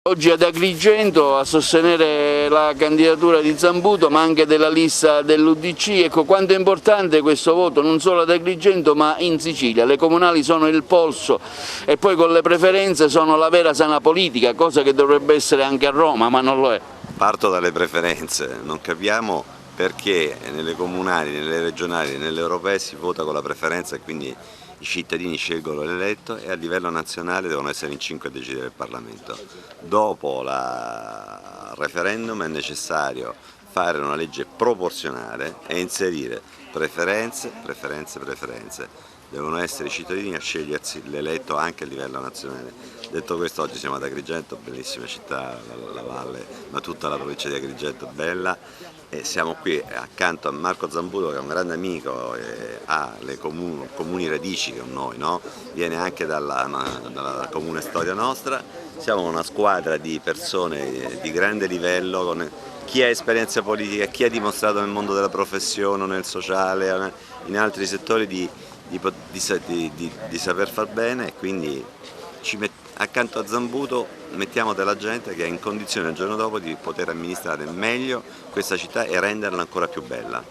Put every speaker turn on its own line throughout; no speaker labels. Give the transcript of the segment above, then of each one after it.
Oggi ad Agrigento a sostenere la candidatura di Zambuto, ma anche della lista dell'UDC. Ecco quanto è importante questo voto non solo ad Agrigento ma in Sicilia. Le comunali sono il polso e poi con le preferenze sono la vera sana politica, cosa che dovrebbe essere anche a Roma, ma non lo è.
Parto dalle preferenze, non capiamo perché nelle comunali, nelle regionali, nelle europee si vota con la preferenza e quindi i cittadini scelgono l'eletto e a livello nazionale devono essere in 5 a decidere il Parlamento. Dopo il referendum è necessario fare una legge proporzionale e inserire preferenze. Devono essere i cittadini a scegliersi l'eletto anche a livello nazionale. Detto questo, oggi siamo ad Agrigento, bellissima città, la valle, ma tutta la provincia di Agrigento bella, e siamo qui accanto a Marco Zambuto, che è un grande amico e ha le comuni radici con noi, no? Viene anche dalla comune storia nostra. Siamo una squadra di persone di grande livello, con chi ha esperienza politica, chi ha dimostrato nel mondo della professione, nel sociale, in altri settori di saper far bene, e quindi accanto a Zambuto mettiamo della gente che è in condizione il giorno dopo di poter amministrare meglio questa città e renderla ancora più bella.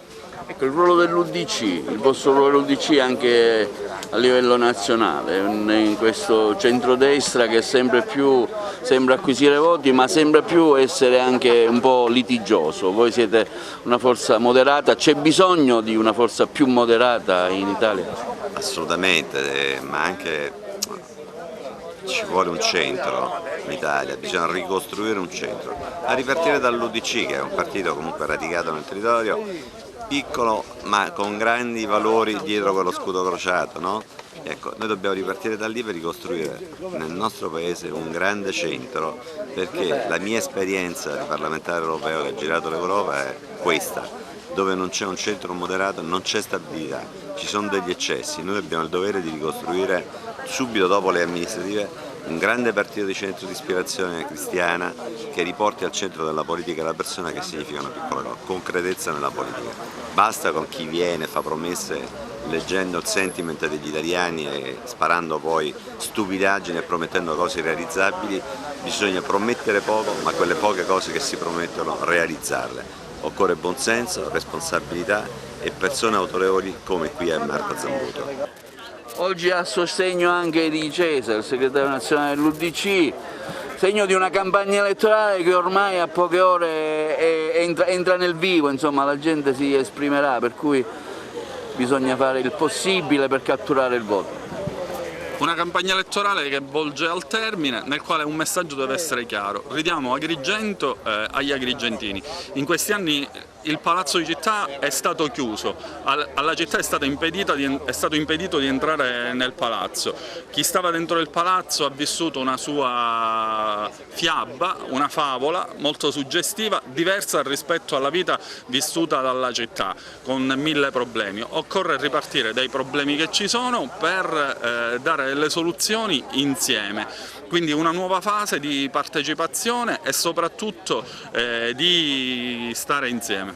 Ecco, il ruolo dell'UDC, il vostro ruolo dell'UDC anche a livello nazionale, in questo centrodestra che sempre più sembra acquisire voti ma sembra più essere anche un po' litigioso. Voi siete una forza moderata, c'è bisogno di una forza più moderata in Italia?
Assolutamente, ma anche ci vuole un centro in Italia, bisogna ricostruire un centro, a ripartire dall'UDC, che è un partito comunque radicato nel territorio, piccolo ma con grandi valori dietro quello scudo crociato, no? Ecco, noi dobbiamo ripartire da lì per ricostruire nel nostro paese un grande centro, perché la mia esperienza di parlamentare europeo che ha girato l'Europa è questa: dove non c'è un centro moderato non c'è stabilità, ci sono degli eccessi. Noi abbiamo il dovere di ricostruire subito dopo le amministrative un grande partito di centro di ispirazione cristiana che riporti al centro della politica la persona, che significa una piccola cosa, concretezza nella politica. Basta con chi viene, fa promesse leggendo il sentiment degli italiani e sparando poi stupidaggini e promettendo cose irrealizzabili. Bisogna promettere poco, ma quelle poche cose che si promettono realizzarle. Occorre buonsenso, responsabilità e persone autorevoli come qui è Marco Zambuto.
Oggi a sostegno anche di Cesare, il segretario nazionale dell'UDC, segno di una campagna elettorale che ormai a poche ore entra nel vivo, insomma la gente si esprimerà, per cui bisogna fare il possibile per catturare il voto.
Una campagna elettorale che volge al termine, nel quale un messaggio deve essere chiaro: ridiamo Agrigento agli agrigentini. In questi anni il Palazzo di Città è stato chiuso, alla città è stato impedito di entrare nel palazzo. Chi stava dentro il palazzo ha vissuto una sua fiaba, una favola molto suggestiva, diversa rispetto alla vita vissuta dalla città, con 1000 problemi. Occorre ripartire dai problemi che ci sono per dare delle soluzioni insieme. Quindi una nuova fase di partecipazione e soprattutto di stare insieme.